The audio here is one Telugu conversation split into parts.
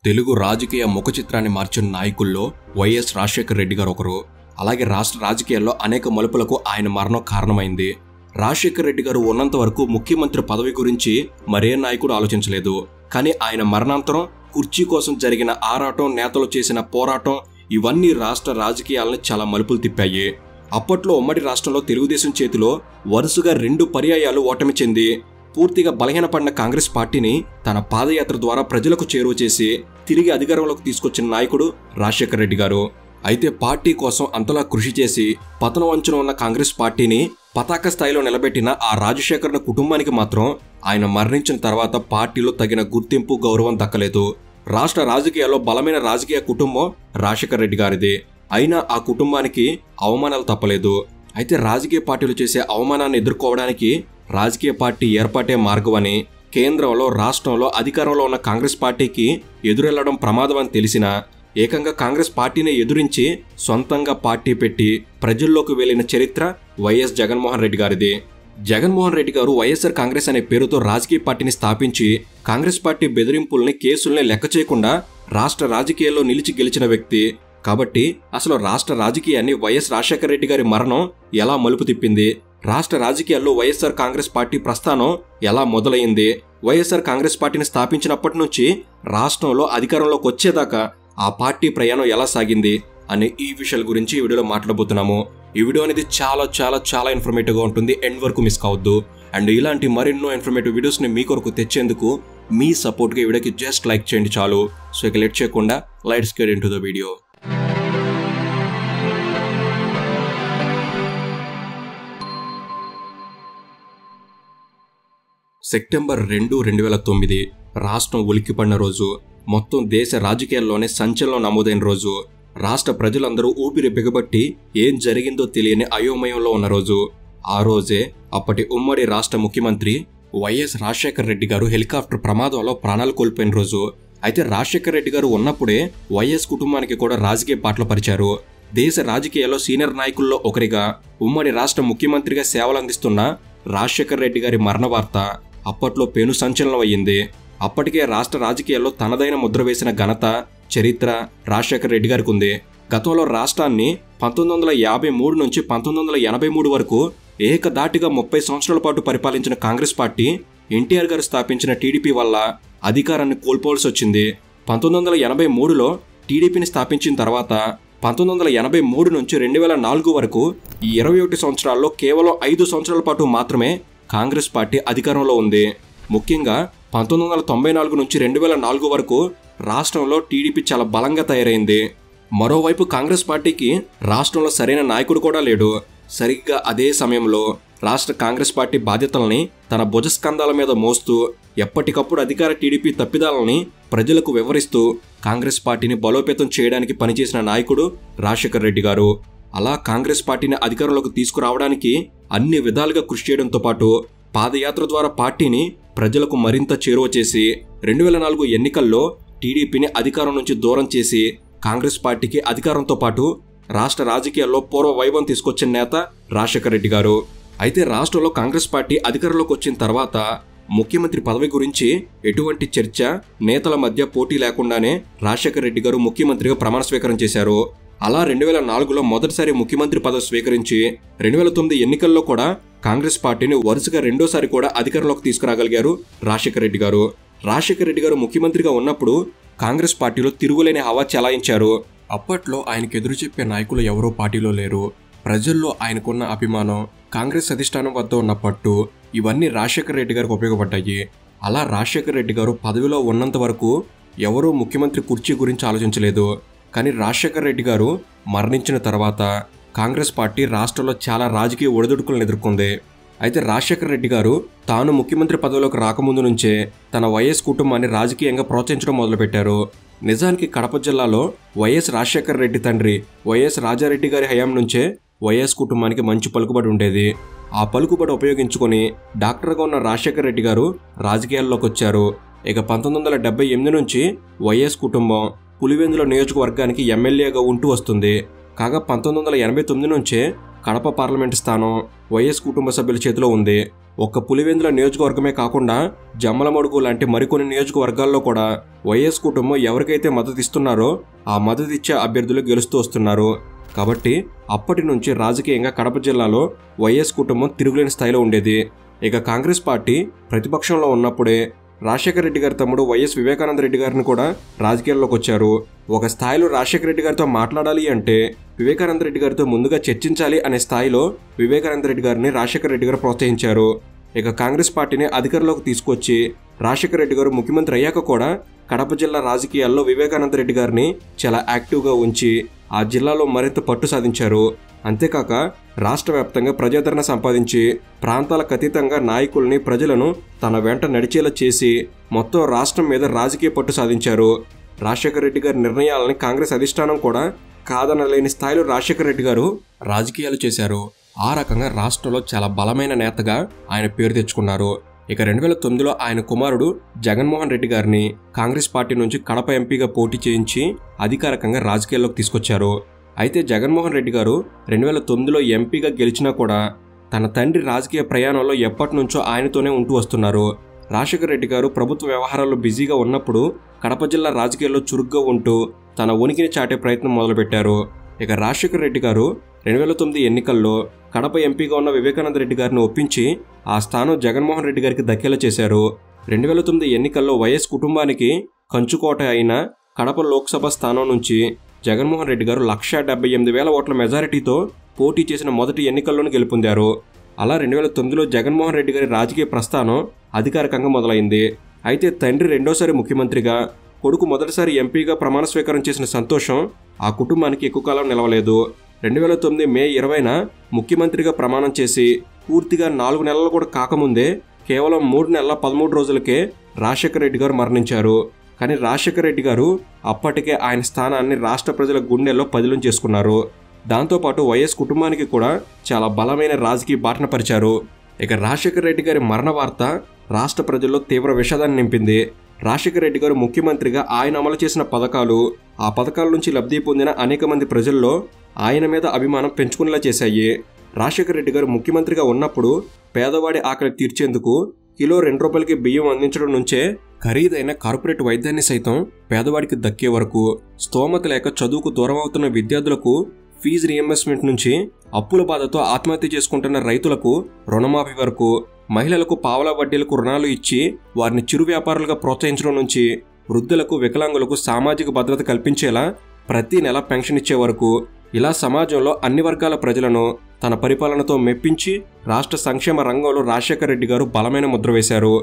తెలుగు రాజకీయ ముఖ చిత్రాన్ని మార్చిన నాయకుల్లో వైఎస్ రాజశేఖర రెడ్డి గారు ఒకరు. అలాగే రాష్ట్ర రాజకీయాల్లో అనేక మలుపులకు ఆయన మరణం కారణమైంది. రాజశేఖర రెడ్డి గారు ఉన్నంత వరకు ముఖ్యమంత్రి పదవి గురించి మరే నాయకుడు ఆలోచించలేదు. కానీ ఆయన మరణాంతరం కుర్చీ కోసం జరిగిన ఆరాటం, నేతలు చేసిన పోరాటం ఇవన్నీ రాష్ట్ర రాజకీయాలను చాలా మలుపులు తిప్పాయి. అప్పట్లో ఉమ్మడి రాష్ట్రంలో తెలుగుదేశం చేతిలో వరుసగా 2 పర్యాయాలు ఓటమి చెంది పూర్తిగా బలహీనపడిన కాంగ్రెస్ పార్టీని తన పాదయాత్ర ద్వారా ప్రజలకు చేరువ చేసి తిరిగి అధికారంలోకి తీసుకొచ్చిన నాయకుడు రాజశేఖర రెడ్డి గారు. అయితే పార్టీ కోసం అంతలా కృషి చేసి పతనం అంచున ఉన్న కాంగ్రెస్ పార్టీని పతాక స్థాయిలో నిలబెట్టిన ఆ రాజశేఖర కుటుంబానికి మాత్రం ఆయన మరణించిన తర్వాత పార్టీలో తగిన గుర్తింపు, గౌరవం దక్కలేదు. రాష్ట్ర రాజకీయాల్లో బలమైన రాజకీయ కుటుంబం రాజశేఖర రెడ్డి గారిది. అయినా ఆ కుటుంబానికి అవమానాలు తప్పలేదు. అయితే రాజకీయ పార్టీలు చేసే అవమానాన్ని ఎదుర్కోవడానికి రాజకీయ పార్టీ ఏర్పాటే మార్గమని, కేంద్రంలో రాష్ట్రంలో అధికారంలో ఉన్న కాంగ్రెస్ పార్టీకి ఎదురెళ్లడం ప్రమాదం అని తెలిసినా ఏకంగా కాంగ్రెస్ పార్టీని ఎదురించి సొంతంగా పార్టీ పెట్టి ప్రజల్లోకి వెళ్లిన చరిత్ర వైఎస్ జగన్మోహన్ రెడ్డి గారిది. జగన్మోహన్ రెడ్డి గారు వైఎస్ఆర్ కాంగ్రెస్ అనే పేరుతో రాజకీయ పార్టీని స్థాపించి కాంగ్రెస్ పార్టీ బెదిరింపుల్ని, కేసుల్ని లెక్క చేయకుండా రాష్ట్ర రాజకీయాల్లో నిలిచి గెలిచిన వ్యక్తి. కాబట్టి అసలు రాష్ట్ర రాజకీయాన్ని వైఎస్ రాజశేఖర రెడ్డి గారి మరణం ఎలా మలుపు తిప్పింది, రాష్ట్ర రాజకీయాల్లో వైఎస్ఆర్ కాంగ్రెస్ పార్టీ ప్రస్థానం ఎలా మొదలైంది, వైఎస్ఆర్ కాంగ్రెస్ పార్టీని స్థాపించినప్పటి నుంచి రాష్ట్రంలో అధికారంలోకి వచ్చేదాకా ఆ పార్టీ ప్రయాణం ఎలా సాగింది అనే ఈ విషయాల గురించి ఈ వీడియోలో మాట్లాడబోతున్నాము. ఈ వీడియో అనేది చాలా చాలా చాలా ఇన్ఫర్మేటివ్గా ఉంటుంది. ఎండ్ వరకు మిస్ కావద్దు. అండ్ ఇలాంటి మరెన్నో ఇన్ఫర్మేటివ్ వీడియోస్ని మీ కొరకు తెచ్చేందుకు మీ సపోర్ట్గా ఈ వీడియోకి జస్ట్ లైక్ చేయండి చాలు. సో ఇక లేట్ చేయకుండా let's get into the video. September 2, 2009 రాష్ట్రం ఉలిక్కిపడిన రోజు. మొత్తం దేశ రాజకీయాల్లోనే సంచలనం నమోదైన రోజు. రాష్ట్ర ప్రజలందరూ ఊపిరి బిగబట్టి ఏం జరిగిందో తెలియని అయోమయంలో ఉన్న రోజు. ఆ రోజే అప్పటి ఉమ్మడి రాష్ట్ర ముఖ్యమంత్రి వైఎస్ రాజశేఖర రెడ్డి గారు హెలికాప్టర్ ప్రమాదంలో ప్రాణాలు కోల్పోయిన రోజు. అయితే రాజశేఖర రెడ్డి గారు ఉన్నప్పుడే వైఎస్ కుటుంబానికి కూడా రాజకీయ పాటలు పరిచారు. దేశ రాజకీయాల్లో సీనియర్ నాయకుల్లో ఒకరిగా ఉమ్మడి రాష్ట్ర ముఖ్యమంత్రిగా సేవలందిస్తున్న రాజశేఖర రెడ్డి గారి మరణ వార్త అప్పట్లో పెను సంచలనం అయ్యింది. అప్పటికే రాష్ట్ర రాజకీయాల్లో తనదైన ముద్ర వేసిన ఘనత, చరిత్ర రాజశేఖర రెడ్డి గారికి ఉంది. గతంలో రాష్ట్రాన్ని 1953 నుంచి 1983 వరకు ఏకదాటిగా 30 సంవత్సరాల పాటు పరిపాలించిన కాంగ్రెస్ పార్టీ ఎన్టీఆర్ గారు స్థాపించిన టీడీపీ వల్ల అధికారాన్ని కోల్పోవలసి వచ్చింది. 1983లో టీడీపీని స్థాపించిన తర్వాత 1983 నుంచి 2004 వరకు ఈ 21 సంవత్సరాల్లో కేవలం 5 సంవత్సరాల పాటు మాత్రమే కాంగ్రెస్ పార్టీ అధికారంలో ఉంది. ముఖ్యంగా 1994 నుంచి 2004 వరకు రాష్ట్రంలో టీడీపీ చాలా బలంగా తయారైంది. మరోవైపు కాంగ్రెస్ పార్టీకి రాష్ట్రంలో సరైన నాయకుడు కూడా లేడు. సరిగ్గా అదే సమయంలో రాష్ట్ర కాంగ్రెస్ పార్టీ బాధ్యతల్ని తన భుజస్కంధాల మీద మోస్తూ ఎప్పటికప్పుడు అధికార టీడీపీ తప్పిదాలని ప్రజలకు వివరిస్తూ కాంగ్రెస్ పార్టీని బలోపేతం చేయడానికి పనిచేసిన నాయకుడు రాజశేఖర రెడ్డి గారు. అలా కాంగ్రెస్ పార్టీని అధికారంలోకి తీసుకురావడానికి అన్ని విధాలుగా కృషి చేయడంతో పాటు పాదయాత్ర ద్వారా పార్టీని ప్రజలకు మరింత చేరువ చేసి 2004 ఎన్నికల్లో టీడీపీని అధికారం నుంచి దూరం చేసి కాంగ్రెస్ పార్టీకి అధికారంతో పాటు రాష్ట్ర రాజకీయాల్లో పూర్వ వైభవం తీసుకొచ్చిన నేత రాజశేఖర రెడ్డి గారు. అయితే రాష్ట్రంలో కాంగ్రెస్ పార్టీ అధికారంలోకి వచ్చిన తర్వాత ముఖ్యమంత్రి పదవి గురించి ఎటువంటి చర్చ, నేతల మధ్య పోటీ లేకుండానే రాజశేఖర రెడ్డి గారు ముఖ్యమంత్రిగా ప్రమాణ స్వీకారం చేశారు. అలా 2004లో మొదటిసారి ముఖ్యమంత్రి పదవి స్వీకరించి 2009 ఎన్నికల్లో కూడా కాంగ్రెస్ పార్టీని వరుసగా రెండోసారి కూడా అధికారంలోకి తీసుకురాగలిగారు రాజశేఖర రెడ్డి గారు. రాజశేఖర రెడ్డి గారు ముఖ్యమంత్రిగా ఉన్నప్పుడు కాంగ్రెస్ పార్టీలో తిరుగులేని హవా చెలాయించారు. అప్పట్లో ఆయనకు ఎదురు చెప్పే నాయకులు ఎవరూ పార్టీలో లేరు. ప్రజల్లో ఆయనకున్న అభిమానం, కాంగ్రెస్ అధిష్టానం వద్ద ఉన్న పట్టు ఇవన్నీ రాజశేఖర రెడ్డి గారికి ఉపయోగపడ్డాయి. అలా రాజశేఖర రెడ్డి గారు పదవిలో ఉన్నంత వరకు ఎవరూ ముఖ్యమంత్రి కుర్చీ గురించి ఆలోచించలేదు. కానీ రాజశేఖర రెడ్డి గారు మరణించిన తర్వాత కాంగ్రెస్ పార్టీ రాష్ట్రంలో చాలా రాజకీయ ఒడిదుడుకులను ఎదుర్కొంది. అయితే రాజశేఖర రెడ్డి గారు తాను ముఖ్యమంత్రి పదవిలోకి రాకముందు నుంచే తన వైఎస్ కుటుంబాన్ని రాజకీయంగా ప్రోత్సహించడం మొదలుపెట్టారు. నిజానికి కడప జిల్లాలో వైఎస్ రాజశేఖర రెడ్డి తండ్రి వైఎస్ రాజారెడ్డి గారి హయాం నుంచే వైఎస్ కుటుంబానికి మంచి పలుకుబడి ఉండేది. ఆ పలుకుబడి ఉపయోగించుకొని డాక్టర్గా ఉన్న రాజశేఖర రెడ్డి గారు రాజకీయాల్లోకి వచ్చారు. ఇక 1978 నుంచి వైఎస్ కుటుంబం పులివెందుల నియోజకవర్గానికి ఎమ్మెల్యేగా ఉంటూ వస్తుంది. కాగా 1989 నుంచే కడప పార్లమెంటు స్థానం వైఎస్ కుటుంబ సభ్యుల చేతిలో ఉంది. ఒక్క పులివెందుల నియోజకవర్గమే కాకుండా జమ్మలమడుగు లాంటి మరికొన్ని నియోజకవర్గాల్లో కూడా వైఎస్ కుటుంబం ఎవరికైతే మద్దతు ఇస్తున్నారో ఆ మద్దతు ఇచ్చే అభ్యర్థులు గెలుస్తూ వస్తున్నారు. కాబట్టి అప్పటి నుంచి రాజకీయంగా కడప జిల్లాలో వైఎస్ కుటుంబం తిరుగులేని స్థాయిలో ఉండేది. ఇక కాంగ్రెస్ పార్టీ ప్రతిపక్షంలో ఉన్నప్పుడే రాజశేఖర రెడ్డి గారి తమ్ముడు వైఎస్ వివేకానంద రెడ్డి గారిని కూడా రాజకీయాల్లోకి వచ్చారు. ఒక స్థాయిలో రాజశేఖర రెడ్డి గారితో మాట్లాడాలి అంటే వివేకానంద రెడ్డి గారితో ముందుగా చర్చించాలి అనే స్థాయిలో వివేకానంద రెడ్డి గారిని రాజశేఖర రెడ్డి గారు ప్రోత్సహించారు. ఇక కాంగ్రెస్ పార్టీని అధికారంలోకి తీసుకొచ్చి రాజశేఖర రెడ్డి గారు ముఖ్యమంత్రి అయ్యాక కూడా కడప జిల్లా రాజకీయాల్లో వివేకానంద రెడ్డి గారిని చాలా యాక్టివ్గా ఉంచి ఆ జిల్లాలో మరింత పట్టు సాధించారు. అంతేకాక రాష్ట్ర వ్యాప్తంగా ప్రజాదరణ సంపాదించి ప్రాంతాలకు అతీతంగా నాయకుల్ని ప్రజలను తన వెంట నడిచేలా చేసి మొత్తం రాష్ట్రం మీద రాజకీయ పట్టు సాధించారు. రాజశేఖర రెడ్డి గారి నిర్ణయాలని కాంగ్రెస్ అధిష్టానం కూడా కాదనలేని స్థాయిలో రాజశేఖర రెడ్డి గారు రాజకీయాలు చేశారు. ఆ రకంగా రాష్ట్రంలో చాలా బలమైన నేతగా ఆయన పేరు తెచ్చుకున్నారు. ఇక 2009లో ఆయన కుమారుడు జగన్మోహన్ రెడ్డి గారిని కాంగ్రెస్ పార్టీ నుంచి కడప ఎంపీగా పోటీ చేయించి అధికారికంగా రాజకీయాల్లోకి తీసుకొచ్చారు. అయితే జగన్మోహన్ రెడ్డి గారు 2009లో ఎంపీగా గెలిచినా కూడా తన తండ్రి రాజకీయ ప్రయాణంలో ఎప్పటి నుంచో ఆయనతోనే ఉంటూ వస్తున్నారు. రాజశేఖర రెడ్డి గారు ప్రభుత్వ వ్యవహారాల్లో బిజీగా ఉన్నప్పుడు కడప జిల్లా రాజకీయాల్లో చురుగ్గా ఉంటూ తన ఉనికిని చాటే ప్రయత్నం మొదలుపెట్టారు. ఇక రాజశేఖర రెడ్డి గారు 2009 ఎన్నికల్లో కడప ఎంపీగా ఉన్న వివేకానంద రెడ్డి గారిని ఒప్పించి ఆ స్థానం జగన్మోహన్ రెడ్డి గారికి దక్కేలా చేశారు. 2009 ఎన్నికల్లో వైఎస్ కుటుంబానికి కంచుకోట అయిన కడప లోక్సభ స్థానం నుంచి జగన్మోహన్ రెడ్డి గారు 178,000 ఓట్ల మెజారిటీతో పోటీ చేసిన మొదటి ఎన్నికల్లోనూ గెలుపొందారు. అలా 2009లో జగన్మోహన్ రెడ్డి గారి రాజకీయ ప్రస్థానం అధికారికంగా మొదలైంది. అయితే తండ్రి రెండోసారి ముఖ్యమంత్రిగా, కొడుకు మొదటిసారి ఎంపీగా ప్రమాణ స్వీకారం చేసిన సంతోషం ఆ కుటుంబానికి ఎక్కువ కాలం నిలవలేదు. 2009 మే 20న ముఖ్యమంత్రిగా ప్రమాణం చేసి పూర్తిగా 4 నెలలు కూడా కాకముందే కేవలం 3 నెలల 13 రోజులకే రాజశేఖర రెడ్డి గారు మరణించారు. కానీ రాజశేఖర రెడ్డి గారు అప్పటికే ఆయన స్థానాన్ని రాష్ట్ర ప్రజల గుండెల్లో పదిలం చేసుకున్నారు. దాంతోపాటు వైఎస్ కుటుంబానికి కూడా చాలా బలమైన రాజకీయ బాటన పరిచారు. ఇక రాజశేఖర రెడ్డి గారి మరణ వార్త రాష్ట్ర ప్రజల్లో తీవ్ర విషాదాన్ని నింపింది. రాజశేఖర రెడ్డి గారు ముఖ్యమంత్రిగా ఆయన అమలు చేసిన పథకాలు, ఆ పథకాల నుంచి లబ్ధి పొందిన అనేక మంది ప్రజల్లో ఆయన మీద అభిమానం పెంచుకునేలా చేశాయి. రాజశేఖర రెడ్డి గారు ముఖ్యమంత్రిగా ఉన్నప్పుడు పేదవాడి ఆకలి తీర్చేందుకు కిలో 2 రూపాయలకి బియ్యం అందించడం నుంచే ఖరీదైన కార్పొరేట్ వైద్యాన్ని సైతం పేదవాడికి దక్కే వరకు, స్తోమత లేక చదువుకు దూరం అవుతున్న విద్యార్థులకు ఫీజు రియంబర్స్మెంట్ నుంచి, అప్పుల బాధతో ఆత్మహత్య చేసుకుంటున్న రైతులకు రుణమాఫీ వరకు, మహిళలకు పావలా వడ్డీలకు రుణాలు ఇచ్చి వారిని చిరు వ్యాపారులుగా ప్రోత్సహించడం నుంచి, వృద్ధులకు వికలాంగులకు సామాజిక భద్రత కల్పించేలా ప్రతి నెల పెన్షన్ ఇచ్చే వరకు, ఇలా సమాజంలో అన్ని వర్గాల ప్రజలను తన పరిపాలనతో మెప్పించి రాష్ట్ర సంక్షేమ రంగంలో రాజశేఖర రెడ్డి గారు బలమైన ముద్ర వేశారు.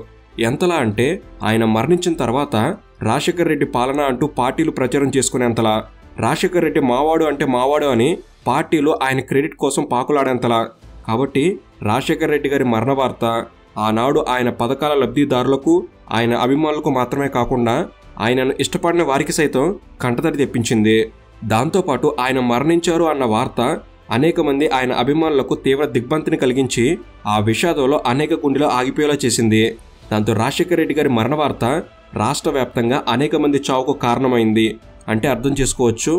ఎంతలా అంటే ఆయన మరణించిన తర్వాత రాజశేఖర రెడ్డి పాలన అంటూ పార్టీలు ప్రచారం చేసుకునేంతలా, రాజశేఖర రెడ్డి మావాడు అంటే మావాడు అని పార్టీలు ఆయన క్రెడిట్ కోసం పాకులాడేంతలా. కాబట్టి రాజశేఖర రెడ్డి గారి మరణ వార్త ఆనాడు ఆయన పథకాల లబ్ధిదారులకు, ఆయన అభిమానులకు మాత్రమే కాకుండా ఆయనను ఇష్టపడిన వారికి సైతం కంటతడి తెప్పించింది. దాంతోపాటు ఆయన మరణించారు అన్న వార్త అనేక మంది ఆయన అభిమానులకు తీవ్ర దిగ్భ్రాంతిని కలిగించి ఆ విషాదంలో అనేక గుండెలు ఆగిపోయేలా చేసింది. దాంతో రాజశేఖర రెడ్డి గారి మరణ వార్త రాష్ట్ర వ్యాప్తంగా అనేక మంది చావుకు కారణమైంది. అంటే అర్థం చేసుకోవచ్చు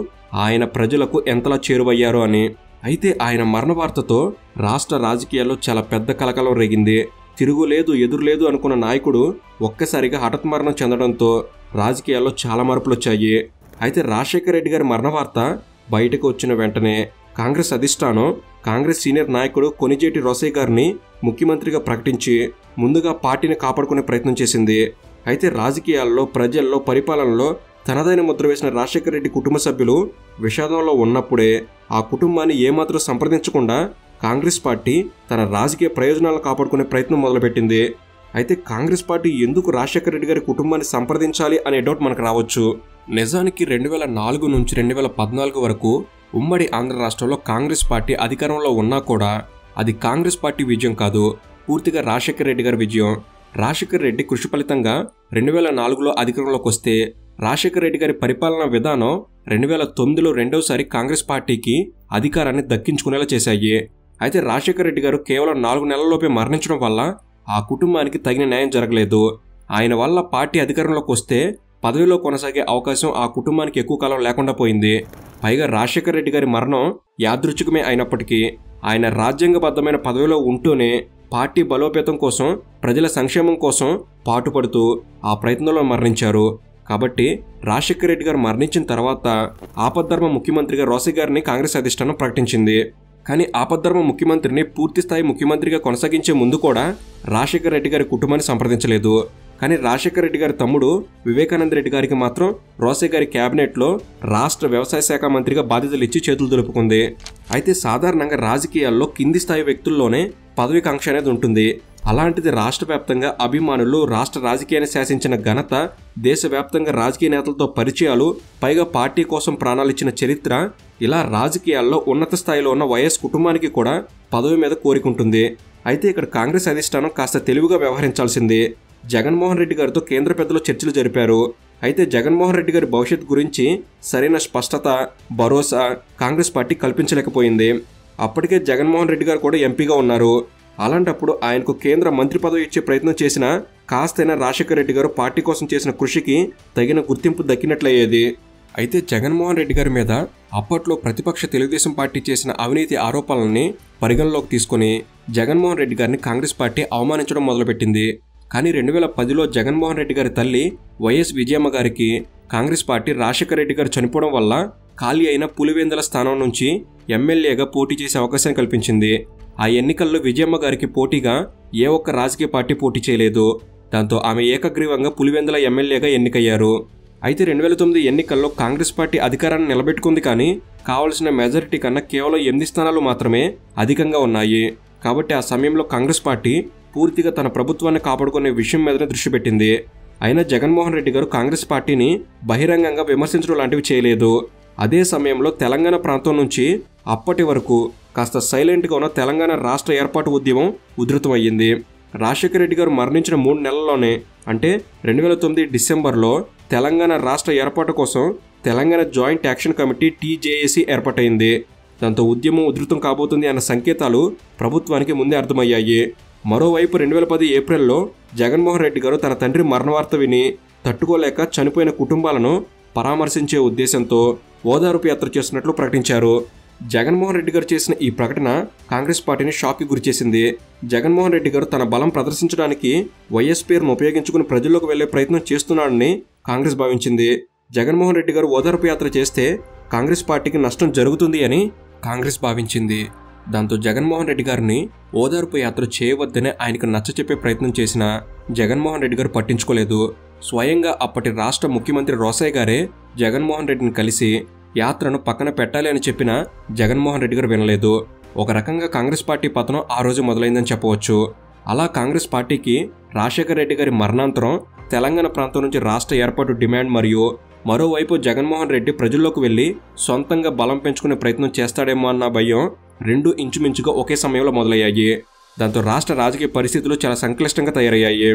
ఆయన ప్రజలకు ఎంతలా చేరువయ్యారో అని. అయితే ఆయన మరణ వార్తతో రాష్ట్ర రాజకీయాల్లో చాలా పెద్ద కలకలం రేగింది. తిరుగులేదు ఎదురులేదు అనుకున్న నాయకుడు ఒక్కసారిగా హఠాత్మరణం చెందడంతో రాజకీయాల్లో చాలా మార్పులు వచ్చాయి. అయితే రాజశేఖర రెడ్డి గారి మరణ వార్త బయటకు వచ్చిన వెంటనే కాంగ్రెస్ అధిష్టానం కాంగ్రెస్ సీనియర్ నాయకుడు కొణిజేటి రోసయ్య గారిని ముఖ్యమంత్రిగా ప్రకటించి ముందుగా పార్టీని కాపాడుకునే ప్రయత్నం చేసింది. అయితే రాజకీయాల్లో, ప్రజల్లో, పరిపాలనలో తనదైన ముద్ర వేసిన రాజశేఖర రెడ్డి కుటుంబ సభ్యులు విషాదంలో ఉన్నప్పుడే ఆ కుటుంబాన్ని ఏమాత్రం సంప్రదించకుండా కాంగ్రెస్ పార్టీ తన రాజకీయ ప్రయోజనాలను కాపాడుకునే ప్రయత్నం మొదలుపెట్టింది. అయితే కాంగ్రెస్ పార్టీ ఎందుకు రాజశేఖర రెడ్డి గారి కుటుంబాన్ని సంప్రదించాలి అనే డౌట్ మనకు రావచ్చు. నిజానికి 2004 నుంచి 2014 వరకు ఉమ్మడి ఆంధ్ర రాష్ట్రంలో కాంగ్రెస్ పార్టీ అధికారంలో ఉన్నా కూడా అది కాంగ్రెస్ పార్టీ విజయం కాదు, పూర్తిగా రాజశేఖర రెడ్డి గారి విజయం. రాజశేఖర రెడ్డి కృషి ఫలితంగా 2004లో అధికారంలోకి వస్తే రాజశేఖర రెడ్డి గారి పరిపాలనా విధానం 2009లో రెండోసారి కాంగ్రెస్ పార్టీకి అధికారాన్ని దక్కించుకునేలా చేశాయి. అయితే రాజశేఖర రెడ్డి గారు కేవలం 4 నెలల్లోపే మరణించడం వల్ల ఆ కుటుంబానికి తగిన న్యాయం జరగలేదు. ఆయన వల్ల పార్టీ అధికారంలోకి వస్తే పదవిలో కొనసాగే అవకాశం ఆ కుటుంబానికి ఎక్కువ కాలం లేకుండా పోయింది. పైగా రాజశేఖర రెడ్డి గారి మరణం యాదృచ్ఛికమే అయినప్పటికీ ఆయన రాజ్యాంగబద్ధమైన పదవిలో ఉంటూనే పార్టీ బలోపేతం కోసం, ప్రజల సంక్షేమం కోసం పాటుపడుతూ ఆ ప్రయత్నంలో మరణించారు. కాబట్టి రాజశేఖర రెడ్డి గారు మరణించిన తర్వాత ఆపద్ధర్మ ముఖ్యమంత్రిగా రోసయ్య గారిని కాంగ్రెస్ అధిష్టానం ప్రకటించింది. కానీ ఆపద్ధర్మ ముఖ్యమంత్రిని పూర్తిస్థాయి ముఖ్యమంత్రిగా కొనసాగించే ముందు కూడా రాజశేఖర రెడ్డి గారి కుటుంబాన్ని సంప్రదించలేదు. కానీ రాజశేఖర రెడ్డి గారి తమ్ముడు వివేకానంద రెడ్డి గారికి మాత్రం రోసయ్య గారి క్యాబినెట్లో రాష్ట్ర వ్యవసాయ శాఖ మంత్రిగా బాధ్యతలు ఇచ్చి చేతులు దులుపుకుంది. అయితే సాధారణంగా రాజకీయాల్లో కింది స్థాయి వ్యక్తుల్లోనే పదవికాంక్ష అనేది ఉంటుంది. అలాంటిది రాష్ట్ర వ్యాప్తంగా అభిమానులు రాష్ట్ర రాజకీయాన్ని శాసించిన ఘనత, దేశవ్యాప్తంగా రాజకీయ నేతలతో పరిచయాలు, పైగా పార్టీ కోసం ప్రాణాలిచ్చిన చరిత్ర, ఇలా రాజకీయాల్లో ఉన్నత స్థాయిలో ఉన్న వైఎస్ కుటుంబానికి కూడా పదవి మీద కోరికుంటుంది. అయితే ఇక్కడ కాంగ్రెస్ అధిష్టానం కాస్త తెలివిగా వ్యవహరించాల్సింది. జగన్మోహన్ రెడ్డి గారితో కేంద్ర పెద్దలు చర్చలు జరిపారు. అయితే జగన్మోహన్ రెడ్డి గారి భవిష్యత్తు గురించి సరైన స్పష్టత, భరోసా కాంగ్రెస్ పార్టీ కల్పించలేకపోయింది. అప్పటికే జగన్మోహన్ రెడ్డి గారు కూడా ఎంపీగా ఉన్నారు. అలాంటప్పుడు ఆయనకు కేంద్ర మంత్రి పదవి ఇచ్చే ప్రయత్నం చేసినా కాస్తైనా రాజశేఖర రెడ్డి గారు పార్టీ కోసం చేసిన కృషికి తగిన గుర్తింపు దక్కినట్లయ్యేది. అయితే జగన్మోహన్ రెడ్డి గారి మీద అప్పట్లో ప్రతిపక్ష తెలుగుదేశం పార్టీ చేసిన అవినీతి ఆరోపణలని పరిగణలోకి తీసుకుని జగన్మోహన్ రెడ్డి గారిని కాంగ్రెస్ పార్టీ అవమానించడం మొదలుపెట్టింది. కానీ 2010లో జగన్మోహన్ రెడ్డి గారి తల్లి వైఎస్ విజయమ్మ గారికి కాంగ్రెస్ పార్టీ రాజశేఖర రెడ్డి గారు చనిపోవడం వల్ల ఖాళీ అయిన పులివెందుల స్థానం నుంచి ఎమ్మెల్యేగా పోటీ చేసే అవకాశం కల్పించింది. ఆ ఎన్నికల్లో విజయమ్మ గారికి పోటీగా ఏ ఒక్క రాజకీయ పార్టీ పోటీ చేయలేదు. దాంతో ఆమె ఏకగ్రీవంగా పులివెందుల ఎమ్మెల్యేగా ఎన్నికయ్యారు. అయితే 2009 ఎన్నికల్లో కాంగ్రెస్ పార్టీ అధికారాన్ని నిలబెట్టుకుంది. కానీ కావలసిన మెజారిటీ కన్నా కేవలం 8 స్థానాలు మాత్రమే అధికంగా ఉన్నాయి. కాబట్టి ఆ సమయంలో కాంగ్రెస్ పార్టీ పూర్తిగా తన ప్రభుత్వాన్ని కాపాడుకునే విషయం మీదనే దృష్టి పెట్టింది. అయినా జగన్మోహన్ రెడ్డి గారు కాంగ్రెస్ పార్టీని బహిరంగంగా విమర్శించడం లాంటివి చేయలేదు. అదే సమయంలో తెలంగాణ ప్రాంతం నుంచి అప్పటి వరకు కాస్త సైలెంట్గా ఉన్న తెలంగాణ రాష్ట్ర ఏర్పాటు ఉద్యమం ఉధృతమయ్యింది. రాజశేఖర రెడ్డి గారు మరణించిన 3 నెలల్లోనే, అంటే 2009 డిసెంబర్లో తెలంగాణ రాష్ట్ర ఏర్పాటు కోసం Telangana joint action committee TJAC ఏర్పాటైంది. దాంతో ఉద్యమం ఉధృతం కాబోతుంది అన్న సంకేతాలు ప్రభుత్వానికి ముందే అర్థమయ్యాయి. మరోవైపు 2010 ఏప్రిల్లో జగన్మోహన్ రెడ్డి గారు తన తండ్రి మరణవార్త విని తట్టుకోలేక చనిపోయిన కుటుంబాలను పరామర్శించే ఉద్దేశంతో ఓదార్పు యాత్ర చేస్తున్నట్లు ప్రకటించారు. జగన్మోహన్ రెడ్డి గారు చేసిన ఈ ప్రకటన కాంగ్రెస్ పార్టీని షాక్కి గురిచేసింది. జగన్మోహన్ రెడ్డి గారు తన బలం ప్రదర్శించడానికి వైఎస్ పేరును ఉపయోగించుకుని ప్రజల్లోకి వెళ్లే ప్రయత్నం చేస్తున్నాడని కాంగ్రెస్ భావించింది. జగన్మోహన్ రెడ్డి గారు ఓదార్పు యాత్ర చేస్తే కాంగ్రెస్ పార్టీకి నష్టం జరుగుతుంది అని కాంగ్రెస్ భావించింది. దాంతో జగన్మోహన్ రెడ్డి గారిని ఓదార్పు యాత్ర చేయవద్దని ఆయనకు నచ్చచెప్పే ప్రయత్నం చేసినా జగన్మోహన్ రెడ్డి గారు పట్టించుకోలేదు. స్వయంగా అప్పటి రాష్ట్ర ముఖ్యమంత్రి రోసయ్య గారే జగన్మోహన్ రెడ్డిని కలిసి యాత్రను పక్కన పెట్టాలి అని చెప్పినా జగన్మోహన్ రెడ్డి గారు వినలేదు. ఒక రకంగా కాంగ్రెస్ పార్టీ పతనం ఆ రోజు మొదలైందని చెప్పవచ్చు. అలా కాంగ్రెస్ పార్టీకి రాజశేఖర రెడ్డి గారి మరణాంతరం తెలంగాణ ప్రాంతం నుంచి రాష్ట్ర ఏర్పాటు డిమాండ్, మరియు మరోవైపు జగన్మోహన్ రెడ్డి ప్రజల్లోకి వెళ్లి సొంతంగా బలం పెంచుకునే ప్రయత్నం చేస్తాడేమో అన్న భయం రెండు ఇంచుమించుగా ఒకే సమయంలో మొదలయ్యాయి. దాంతో రాష్ట్ర రాజకీయ పరిస్థితులు చాలా సంక్లిష్టంగా తయారయ్యాయి.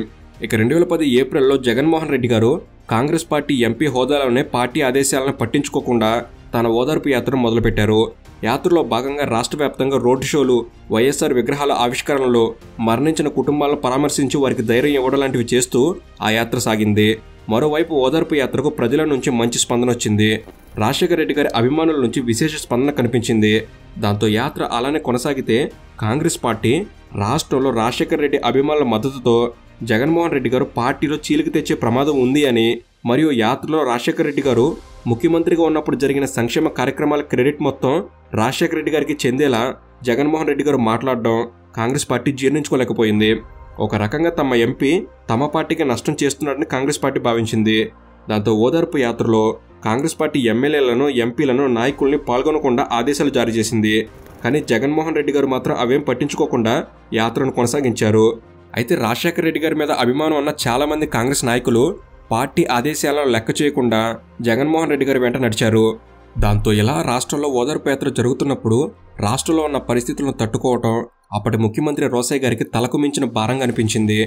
ఇక 2010 ఏప్రిల్లో జగన్మోహన్ రెడ్డి గారు కాంగ్రెస్ పార్టీ ఎంపీ హోదాలోనే పార్టీ ఆదేశాలను పట్టించుకోకుండా తన ఓదార్పు యాత్రను మొదలుపెట్టారు. యాత్రలో భాగంగా రాష్ట్ర వ్యాప్తంగా రోడ్డు షోలు, వైఎస్ఆర్ విగ్రహాల ఆవిష్కరణలు, మరణించిన కుటుంబాలను పరామర్శించి వారికి ధైర్యం ఇవ్వడం లాంటివి చేస్తూ ఆ యాత్ర సాగింది. మరోవైపు ఓదార్పు యాత్రకు ప్రజల నుంచి మంచి స్పందన వచ్చింది. రాజశేఖర రెడ్డి గారి అభిమానుల నుంచి విశేష స్పందన కనిపించింది. దాంతో యాత్ర అలానే కొనసాగితే కాంగ్రెస్ పార్టీ రాష్ట్రంలో రాజశేఖర రెడ్డి అభిమానుల మద్దతుతో జగన్మోహన్ రెడ్డి గారు పార్టీలో చీలిక తెచ్చే ప్రమాదం ఉంది అని, మరియు యాత్రలో రాజశేఖర రెడ్డి గారు ముఖ్యమంత్రిగా ఉన్నప్పుడు జరిగిన సంక్షేమ కార్యక్రమాల క్రెడిట్ మొత్తం రాజశేఖర రెడ్డి గారికి చెందేలా జగన్మోహన్ రెడ్డి గారు మాట్లాడడం కాంగ్రెస్ పార్టీ జీర్ణించుకోలేకపోయింది. ఒక రకంగా తమ ఎంపీ తమ పార్టీకి నష్టం చేస్తున్నాడని కాంగ్రెస్ పార్టీ భావించింది. దాంతో ఓదార్పు యాత్రలో కాంగ్రెస్ పార్టీ ఎమ్మెల్యేలను, ఎంపీలను, నాయకుల్ని పాల్గొనకుండా ఆదేశాలు జారీ చేసింది. కానీ జగన్మోహన్ రెడ్డి గారు మాత్రం అవేం పట్టించుకోకుండా యాత్రను కొనసాగించారు. అయితే రాజశేఖర రెడ్డి గారి మీద అభిమానం ఉన్న చాలామంది కాంగ్రెస్ నాయకులు పార్టీ ఆదేశాలను లెక్క చేయకుండా జగన్మోహన్ రెడ్డి గారి వెంట నడిచారు. దాంతో ఇలా రాష్ట్రంలో ఓదార్పు యాత్ర జరుగుతున్నప్పుడు రాష్ట్రంలో ఉన్న పరిస్థితులను తట్టుకోవటం అప్పటి ముఖ్యమంత్రి రోసయ్య గారికి తలకు మించిన భారంగా అనిపించింది.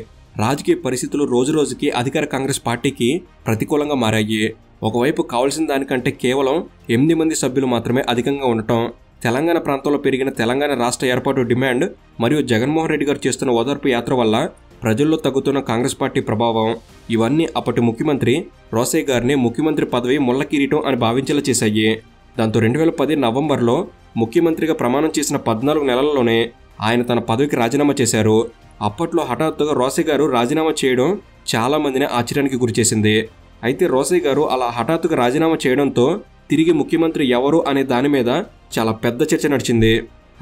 రాజకీయ పరిస్థితులు రోజురోజుకి అధికార కాంగ్రెస్ పార్టీకి ప్రతికూలంగా మారాయి. ఒకవైపు కావాల్సిన దానికంటే కేవలం 8 మంది సభ్యులు మాత్రమే అధికంగా ఉండటం, తెలంగాణ ప్రాంతంలో పెరిగిన తెలంగాణ రాష్ట్ర ఏర్పాటు డిమాండ్, మరియు జగన్మోహన్ రెడ్డి గారు చేస్తున్న ఓదార్పు యాత్ర వల్ల ప్రజల్లో తగ్గుతున్న కాంగ్రెస్ పార్టీ ప్రభావం, ఇవన్నీ అప్పటి ముఖ్యమంత్రి రోసయ్య గారిని ముఖ్యమంత్రి పదవి ముళ్ళ కిరీటం అని భావించేలా చేశాయి. దాంతో 2010 నవంబర్లో ముఖ్యమంత్రిగా ప్రమాణం చేసిన 14 నెలల్లోనే ఆయన తన పదవికి రాజీనామా చేశారు. అప్పట్లో హఠాత్తుగా రోసయ్య గారు రాజీనామా చేయడం చాలా మందిని ఆశ్చర్యానికి గురిచేసింది. అయితే రోసయ్య గారు అలా హఠాత్తుగా రాజీనామా చేయడంతో తిరిగి ముఖ్యమంత్రి ఎవరు అనే దాని మీద చాలా పెద్ద చర్చ నడిచింది.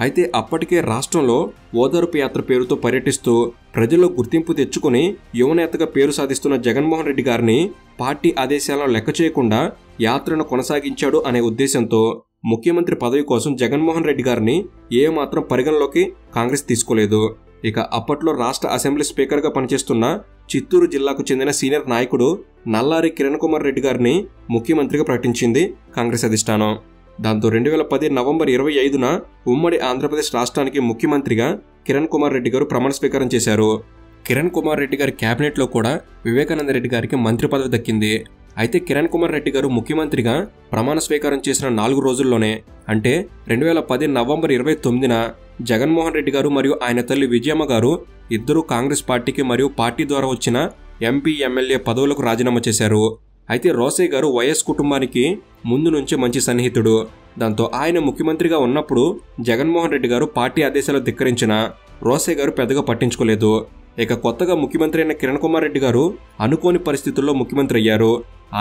అయితే అప్పటికే రాష్ట్రంలో ఓదార్పు యాత్ర పేరుతో పర్యటిస్తూ ప్రజల్లో గుర్తింపు తెచ్చుకుని యువనేతగా పేరు సాధిస్తున్న జగన్మోహన్ రెడ్డి గారిని పార్టీ ఆదేశాలను లెక్క చేయకుండా యాత్రను కొనసాగించాడు అనే ఉద్దేశంతో ముఖ్యమంత్రి పదవి కోసం జగన్మోహన్ రెడ్డి గారిని ఏమాత్రం పరిగణలోకి కాంగ్రెస్ తీసుకోలేదు. ఇక అప్పట్లో రాష్ట్ర అసెంబ్లీ స్పీకర్గా పనిచేస్తున్న చిత్తూరు జిల్లాకు చెందిన సీనియర్ నాయకుడు నల్లారి కిరణ్ కుమార్ రెడ్డి గారిని ముఖ్యమంత్రిగా ప్రకటించింది కాంగ్రెస్ అధిష్టానం. దాంతో 2010 నవంబర్ 25న ఉమ్మడి ఆంధ్రప్రదేశ్ రాష్ట్రానికి ముఖ్యమంత్రిగా కిరణ్ కుమార్ రెడ్డి గారు ప్రమాణ స్వీకారం చేశారు. కిరణ్ కుమార్ రెడ్డి గారి క్యాబినెట్లో కూడా వివేకానంద రెడ్డి గారికి మంత్రి పదవి దక్కింది. అయితే కిరణ్ కుమార్ రెడ్డి గారు ముఖ్యమంత్రిగా ప్రమాణ స్వీకారం చేసిన 4 రోజుల్లోనే అంటే 2010 నవంబర్ 29న జగన్మోహన్ రెడ్డి గారు మరియు ఆయన తల్లి విజయమ్మ గారు ఇద్దరూ కాంగ్రెస్ పార్టీకి మరియు పార్టీ ద్వారా వచ్చిన ఎంపీ ఎమ్మెల్యే పదవులకు రాజీనామా చేశారు. అయితే రోసయ్య గారు వైఎస్ కుటుంబానికి ముందు నుంచే మంచి సన్నిహితుడు. దాంతో ఆయన ముఖ్యమంత్రిగా ఉన్నప్పుడు జగన్మోహన్ రెడ్డి గారు పార్టీ ఆదేశాలు ధిక్కరించిన రోసయ్య గారు పెద్దగా పట్టించుకోలేదు. ఇక కొత్తగా ముఖ్యమంత్రి అయిన కిరణ్ కుమార్ రెడ్డి గారు అనుకోని పరిస్థితుల్లో ముఖ్యమంత్రి అయ్యారు.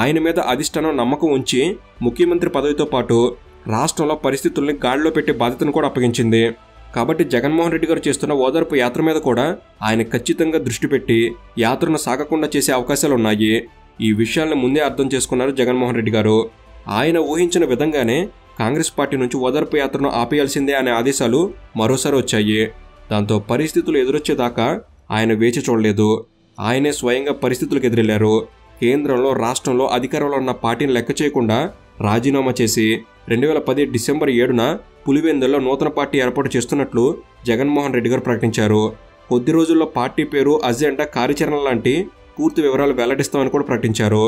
ఆయన మీద అధిష్టానం నమ్మకం ఉంచి ముఖ్యమంత్రి పదవితో పాటు రాష్ట్రంలో పరిస్థితుల్ని గాడిలో పెట్టే బాధ్యతను కూడా అప్పగించింది. కాబట్టి జగన్మోహన్ రెడ్డి గారు చేస్తున్న ఓదార్పు యాత్ర మీద కూడా ఆయన ఖచ్చితంగా దృష్టి పెట్టి యాత్రను సాగకుండా చేసే అవకాశాలున్నాయి. ఈ విషయాలను ముందే అర్థం చేసుకున్నారు జగన్మోహన్ రెడ్డి గారు. ఆయన ఊహించిన విధంగానే కాంగ్రెస్ పార్టీ నుంచి ఓదార్పు యాత్రను ఆపేయాల్సిందే అనే ఆదేశాలు మరోసారి వచ్చాయి. దాంతో పరిస్థితులు ఎదురొచ్చేదాకా ఆయన వేచి చూడలేదు. ఆయనే స్వయంగా పరిస్థితులకు ఎదురెళ్లారు. కేంద్రంలో రాష్ట్రంలో అధికారంలో ఉన్న పార్టీని లెక్క చేయకుండా రాజీనామా చేసి 2010 డిసెంబర్ 7న పులివెందుల్లో నూతన పార్టీ ఏర్పాటు చేస్తున్నట్లు జగన్మోహన్ రెడ్డి గారు ప్రకటించారు. కొద్ది రోజుల్లో పార్టీ పేరు, అజెండా, కార్యాచరణ లాంటి పూర్తి వివరాలు వెల్లడిస్తామని కూడా ప్రకటించారు.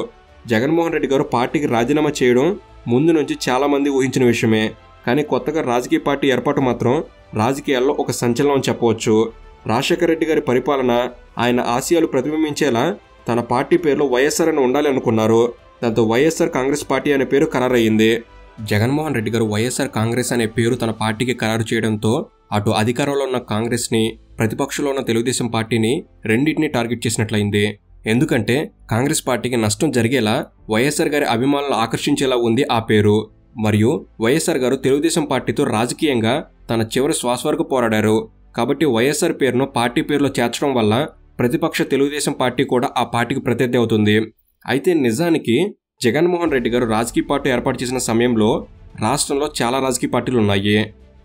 జగన్మోహన్ రెడ్డి గారు పార్టీకి రాజీనామా చేయడం ముందు నుంచి చాలా మంది ఊహించిన విషయమే. కానీ కొత్తగా రాజకీయ పార్టీ ఏర్పాటు మాత్రం రాజకీయాల్లో ఒక సంచలనం చెప్పవచ్చు. రాజశేఖర రెడ్డి గారి పరిపాలన, ఆయన ఆశయాలు ప్రతిబింబించేలా తన పార్టీ పేరులో వైఎస్ఆర్ అని ఉండాలి అనుకున్నారు. దాంతో వైఎస్ఆర్ కాంగ్రెస్ పార్టీ అనే పేరు ఖరారయ్యింది. జగన్మోహన్ రెడ్డి గారు వైఎస్ఆర్ కాంగ్రెస్ అనే పేరు తన పార్టీకి ఖరారు చేయడంతో అటు అధికారంలో ఉన్న కాంగ్రెస్ని, ప్రతిపక్షంలో ఉన్న తెలుగుదేశం పార్టీని రెండింటినీ టార్గెట్ చేసినట్లయింది. ఎందుకంటే కాంగ్రెస్ పార్టీకి నష్టం జరిగేలా, వైఎస్ఆర్ గారి అభిమానులు ఆకర్షించేలా ఉంది ఆ పేరు. మరియు వైఎస్ఆర్ గారు తెలుగుదేశం పార్టీతో రాజకీయంగా తన చివరి శ్వాస వరకు పోరాడారు. కాబట్టి వైఎస్ఆర్ పేరును పార్టీ పేరులో చేర్చడం వల్ల ప్రతిపక్ష తెలుగుదేశం పార్టీ కూడా ఆ పార్టీకి ప్రత్యర్థి అవుతుంది. అయితే నిజానికి జగన్మోహన్ రెడ్డి గారు రాజకీయ పార్టీ ఏర్పాటు చేసిన సమయంలో రాష్ట్రంలో చాలా రాజకీయ పార్టీలు ఉన్నాయి.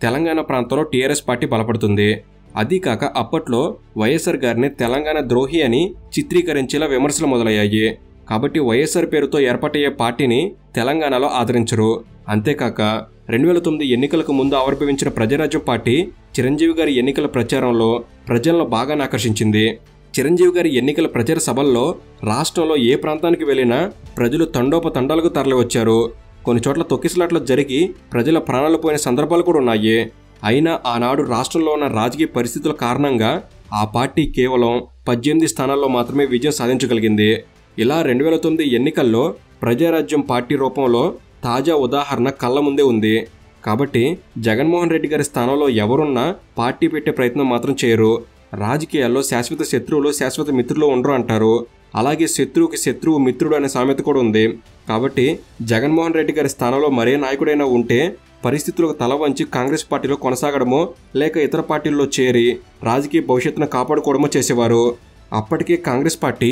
తెలంగాణ ప్రాంతంలో టీఆర్ఎస్ పార్టీ బలపడుతుంది. అదీ కాక అప్పట్లో వైఎస్ఆర్ గారిని తెలంగాణ ద్రోహి అని చిత్రీకరించేలా విమర్శలు మొదలయ్యాయి. కాబట్టి వైఎస్ఆర్ పేరుతో ఏర్పాటయ్యే పార్టీని తెలంగాణలో ఆదరించరు. అంతేకాక 2009 ఎన్నికలకు ముందు ఆవిర్భవించిన ప్రజారాజ్యం పార్టీ చిరంజీవి గారి ఎన్నికల ప్రచారంలో ప్రజలను బాగానే ఆకర్షించింది. చిరంజీవి గారి ఎన్నికల ప్రచార సభల్లో రాష్ట్రంలో ఏ ప్రాంతానికి వెళ్ళినా ప్రజలు తండోపతండాలకు తరలివచ్చారు. కొన్ని చోట్ల తొక్కిసలాట్లు జరిగి ప్రజల ప్రాణాలు పోయిన సందర్భాలు కూడా ఉన్నాయి. అయినా ఆనాడు రాష్ట్రంలో ఉన్న రాజకీయ పరిస్థితుల కారణంగా ఆ పార్టీ కేవలం 18 స్థానాల్లో మాత్రమే విజయం సాధించగలిగింది. ఇలా 2009 ఎన్నికల్లో ప్రజారాజ్యం పార్టీ రూపంలో తాజా ఉదాహరణ కళ్ళ ముందే ఉంది. కాబట్టి జగన్మోహన్ రెడ్డి గారి స్థానంలో ఎవరున్నా పార్టీ పెట్టే ప్రయత్నం మాత్రం చేయరు. రాజకీయాల్లో శాశ్వత శత్రువులు, శాశ్వత మిత్రులు ఉండరు అంటారు. అలాగే శత్రువుకి శత్రువు మిత్రుడు అనే సామెత కూడా ఉంది. కాబట్టి జగన్మోహన్ రెడ్డి గారి స్థానంలో మరే నాయకుడైనా ఉంటే పరిస్థితులకు తల వంచి కాంగ్రెస్ పార్టీలో కొనసాగడమో లేక ఇతర పార్టీల్లో చేరి రాజకీయ భవిష్యత్తును కాపాడుకోవడమో చేసేవారు. అప్పటికే కాంగ్రెస్ పార్టీ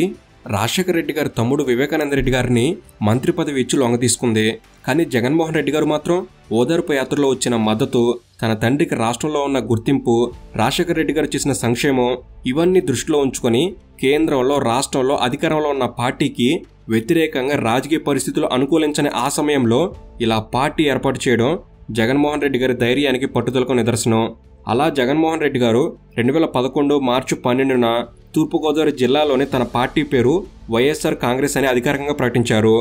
రాజశేఖర రెడ్డి గారి తమ్ముడు వివేకానంద రెడ్డి గారిని మంత్రి పదవి ఇచ్చి లొంగ తీసుకుంది. కానీ జగన్మోహన్ రెడ్డి గారు మాత్రం ఓదార్పు యాత్రలో వచ్చిన మద్దతు, తన తండ్రికి రాష్ట్రంలో ఉన్న గుర్తింపు, రాజశేఖర రెడ్డి గారు చేసిన సంక్షేమం ఇవన్నీ దృష్టిలో ఉంచుకొని కేంద్రంలో, రాష్ట్రంలో అధికారంలో ఉన్న పార్టీకి వ్యతిరేకంగా రాజకీయ పరిస్థితులు అనుకూలించని ఆ సమయంలో ఇలా పార్టీ ఏర్పాటు చేయడం జగన్మోహన్ రెడ్డి గారి ధైర్యానికి, పట్టుదలకు నిదర్శనం. అలా జగన్మోహన్ రెడ్డి గారు 2011 మార్చి 12న తూర్పుగోదావరి జిల్లాలోని తన పార్టీ పేరు వైఎస్ఆర్ కాంగ్రెస్ అని అధికారికంగా ప్రకటించారు.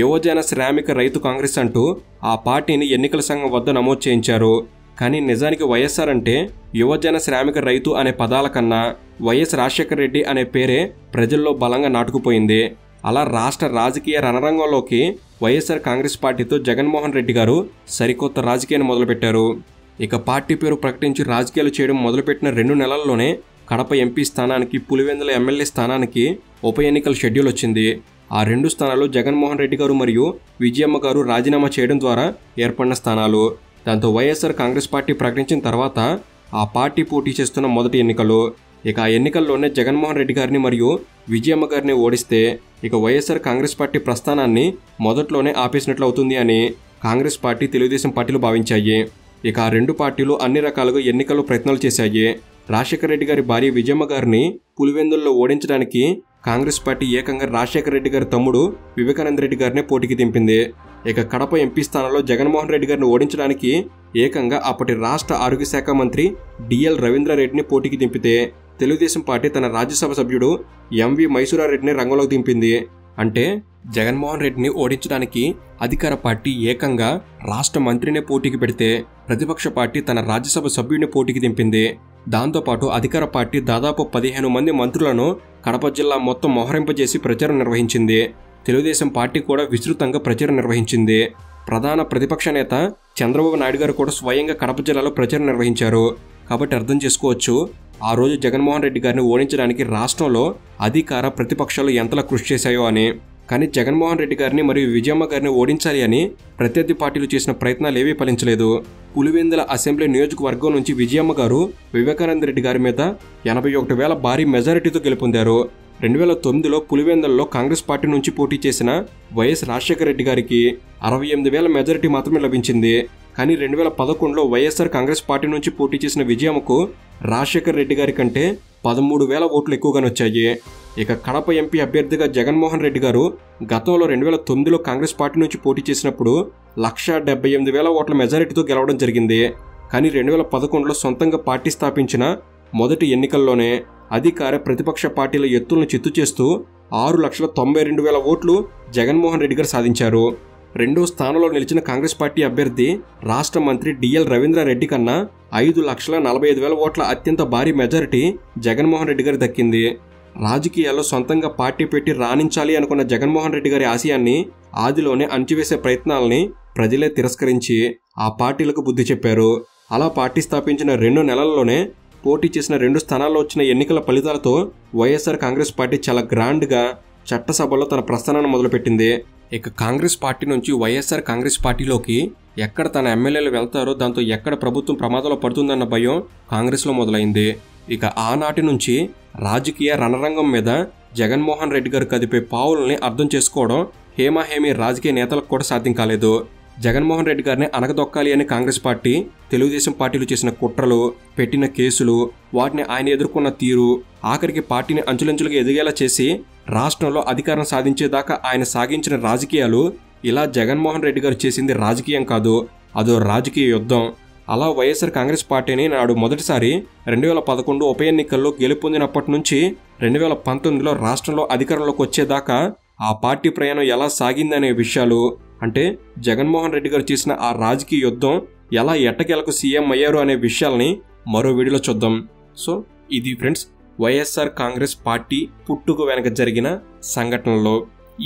యువజన శ్రామిక రైతు కాంగ్రెస్ అంటూ ఆ పార్టీని ఎన్నికల సంఘం వద్ద నమోదు చేయించారు. కానీ నిజానికి వైఎస్ఆర్ అంటే యువజన శ్రామిక రైతు అనే పదాల కన్నా వైఎస్ రాజశేఖర రెడ్డి అనే పేరే ప్రజల్లో బలంగా నాటుకుపోయింది. అలా రాష్ట్ర రాజకీయ రణరంగంలోకి వైఎస్ఆర్ కాంగ్రెస్ పార్టీతో జగన్మోహన్ రెడ్డి గారు సరికొత్త రాజకీయాన్ని మొదలుపెట్టారు. ఇక పార్టీ పేరు ప్రకటించి రాజకీయాలు చేయడం మొదలుపెట్టిన 2 నెలల్లోనే కడప ఎంపీ స్థానానికి, పులివెందుల ఎమ్మెల్యే స్థానానికి ఉప ఎన్నికల షెడ్యూల్ వచ్చింది. ఆ 2 స్థానాలు జగన్మోహన్ రెడ్డి గారు మరియు విజయమ్మ గారు రాజీనామా చేయడం ద్వారా ఏర్పడిన స్థానాలు. దాంతో వైఎస్ఆర్ కాంగ్రెస్ పార్టీ ప్రకటించిన తర్వాత ఆ పార్టీ పోటీ చేస్తున్న మొదటి ఎన్నికలు. ఇక ఆ ఎన్నికల్లోనే జగన్మోహన్ రెడ్డి గారిని మరియు విజయమ్మ గారిని ఓడిస్తే ఇక వైఎస్ఆర్ కాంగ్రెస్ పార్టీ ప్రస్థానాన్ని మొదట్లోనే ఆపేసినట్లు అవుతుంది అని కాంగ్రెస్ పార్టీ, తెలుగుదేశం పార్టీలు భావించాయి. ఇక ఆ 2 పార్టీలు అన్ని రకాలుగా ఎన్నికల్లో ప్రయత్నాలు చేశాయి. రాజశేఖర రెడ్డి గారి భార్య విజయమ్మ గారిని పులివెందుల్లో ఓడించడానికి కాంగ్రెస్ పార్టీ ఏకంగా రాజశేఖర రెడ్డి గారి తమ్ముడు వివేకానంద రెడ్డి గారిని పోటీకి దింపింది. ఇక కడప ఎంపీ స్థానంలో జగన్మోహన్ రెడ్డి గారిని ఓడించడానికి ఏకంగా అప్పటి రాష్ట్ర ఆరోగ్య శాఖ మంత్రి డిఎల్ రవీంద్రారెడ్డిని పోటీకి దింపితే తెలుగుదేశం పార్టీ తన రాజ్యసభ సభ్యుడు ఎంవి మైసూరారెడ్డిని రంగంలోకి దింపింది. అంటే జగన్మోహన్ రెడ్డిని ఓడించడానికి అధికార పార్టీ ఏకంగా రాష్ట్ర మంత్రినే పోటీకి పెడితే ప్రతిపక్ష పార్టీ తన రాజ్యసభ సభ్యుడిని పోటీకి దింపింది. దాంతోపాటు అధికార పార్టీ దాదాపు 15 మంది మంత్రులను కడప జిల్లా మొత్తం మోహరింపజేసి ప్రచారం నిర్వహించింది. తెలుగుదేశం పార్టీ కూడా విస్తృతంగా ప్రచారం నిర్వహించింది. ప్రధాన ప్రతిపక్ష నేత చంద్రబాబు నాయుడు గారు కూడా స్వయంగా కడప జిల్లాలో ప్రచారం నిర్వహించారు. కాబట్టి అర్థం చేసుకోవచ్చు ఆ రోజు జగన్మోహన్ రెడ్డి గారిని ఓడించడానికి రాష్ట్రంలో అధికార ప్రతిపక్షాలు ఎంతలా కృషి చేశాయో అని. కానీ జగన్మోహన్ రెడ్డి గారిని మరియు విజయమ్మ గారిని ఓడించాలి అని ప్రత్యర్థి పార్టీలు చేసిన ప్రయత్నాలు ఏవీ ఫలించలేదు. పులివెందుల అసెంబ్లీ నియోజకవర్గం నుంచి విజయమ్మ గారు వివేకానంద రెడ్డి గారి మీద 81,000 భారీ మెజారిటీతో గెలుపొందారు. 2009లో పులివెందులలో కాంగ్రెస్ పార్టీ నుంచి పోటీ చేసిన వైఎస్ రాజశేఖర రెడ్డి గారికి 68,000 మెజారిటీ మాత్రమే లభించింది. కానీ 2011లో వైఎస్ఆర్ కాంగ్రెస్ పార్టీ నుంచి పోటీ చేసిన విజయమ్మకు రాజశేఖర రెడ్డి గారి కంటే 13,000 ఓట్లు ఎక్కువగానే వచ్చాయి. ఇక కడప ఎంపీ అభ్యర్థిగా జగన్మోహన్ రెడ్డి గారు గతంలో 2009లో కాంగ్రెస్ పార్టీ నుంచి పోటీ చేసినప్పుడు 178,000 ఓట్ల మెజారిటీతో గెలవడం జరిగింది. కానీ 2011లో సొంతంగా పార్టీ స్థాపించిన మొదటి ఎన్నికల్లోనే అధికార ప్రతిపక్ష పార్టీల ఎత్తులను చిత్తు చేస్తూ 6,92,000 ఓట్లు జగన్మోహన్ రెడ్డి గారు సాధించారు. 2వ స్థానంలో నిలిచిన కాంగ్రెస్ పార్టీ అభ్యర్థి రాష్ట్ర మంత్రి డిఎల్ రవీంద్రారెడ్డి కన్నా 5,45,000 ఓట్ల అత్యంత భారీ మెజారిటీ జగన్మోహన్ రెడ్డి గారి దక్కింది. రాజకీయాల్లో సొంతంగా పార్టీ పెట్టి రాణించాలి అనుకున్న జగన్మోహన్ రెడ్డి గారి ఆశయాన్ని ఆదిలోనే అణచివేసే ప్రయత్నాలని ప్రజలే తిరస్కరించి ఆ పార్టీలకు బుద్ధి చెప్పారు. అలా పార్టీ స్థాపించిన 2 నెలల్లోనే పోటీ చేసిన 2 స్థానాల్లో వచ్చిన ఎన్నికల ఫలితాలతో వైఎస్ఆర్ కాంగ్రెస్ పార్టీ చాలా గ్రాండ్గా చట్టసభలో తన ప్రస్థానాన్ని మొదలుపెట్టింది. ఇక కాంగ్రెస్ పార్టీ నుంచి వైఎస్ఆర్ కాంగ్రెస్ పార్టీలోకి ఎక్కడ తన ఎమ్మెల్యేలు వెళ్తారో, దాంతో ఎక్కడ ప్రభుత్వం ప్రమాదంలో పడుతుందన్న భయం కాంగ్రెస్లో మొదలైంది. ఇక ఆనాటి నుంచి రాజకీయ రణరంగం మీద జగన్మోహన్ రెడ్డి గారు కదిపే పావులని అర్థం చేసుకోవడం హేమాహేమీ రాజకీయ నేతలకు కూడా సాధ్యం కాలేదు. జగన్మోహన్ రెడ్డి గారిని అనగదొక్కాలి అని కాంగ్రెస్ పార్టీ, తెలుగుదేశం పార్టీలు చేసిన కుట్రలు, పెట్టిన కేసులు, వాటిని ఆయన ఎదుర్కొన్న తీరు, ఆఖరికి పార్టీని అంచులంచులుగా ఎదిగేలా చేసి రాష్ట్రంలో అధికారం సాధించేదాకా ఆయన సాగించిన రాజకీయాలు, ఇలా జగన్మోహన్ రెడ్డి గారు చేసింది రాజకీయం కాదు, అదో రాజకీయ యుద్ధం. అలా వైఎస్ఆర్ కాంగ్రెస్ పార్టీని నాడు మొదటిసారి 2011 ఉప ఎన్నికల్లో గెలుపొందినప్పటి నుంచి 2019లో రాష్ట్రంలో అధికారంలోకి వచ్చేదాకా ఆ పార్టీ ప్రయాణం ఎలా సాగిందనే విషయాలు, అంటే జగన్మోహన్ రెడ్డి గారు చేసిన ఆ రాజకీయ యుద్ధం ఎలా ఎట్టకేలకు సీఎం అయ్యారు అనే విషయాల్ని మరో వీడియోలో చూద్దాం. సో ఇది ఫ్రెండ్స్ వైఎస్ఆర్ కాంగ్రెస్ పార్టీ పుట్టుక వెనక జరిగిన సంఘటనలో.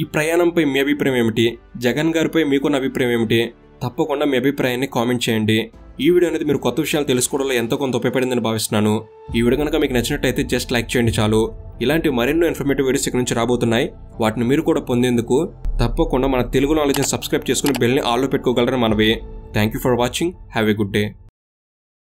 ఈ ప్రయాణంపై మీ అభిప్రాయం ఏమిటి? జగన్ గారిపై మీకున్న అభిప్రాయం ఏమిటి? తప్పకుండా మీ అభిప్రాయాన్ని కామెంట్ చేయండి. ఈ వీడియో అనేది మీరు కొత్త విషయాలు తెలుసుకోవడంలో ఎంతో కొంత ఉపయోగపడిందని భావిస్తున్నాను. ఈ వీడియో కనుక మీకు నచ్చినట్టయితే జస్ట్ లైక్ చేయండి చాలు. ఇలాంటి మరెన్నో ఇన్ఫర్మేటివ్ వీడియోస్ ఇక్కడ నుంచి రాబోతున్నాయి. వాటిని మీరు కూడా పొందేందుకు తప్పకుండా మన తెలుగు నాలెడ్జ్ని సబ్స్క్రైబ్ చేసుకుని బెల్ని ఆల్లో పెట్టుకోగలరని మనవి. Thank you for watching. Have a good day.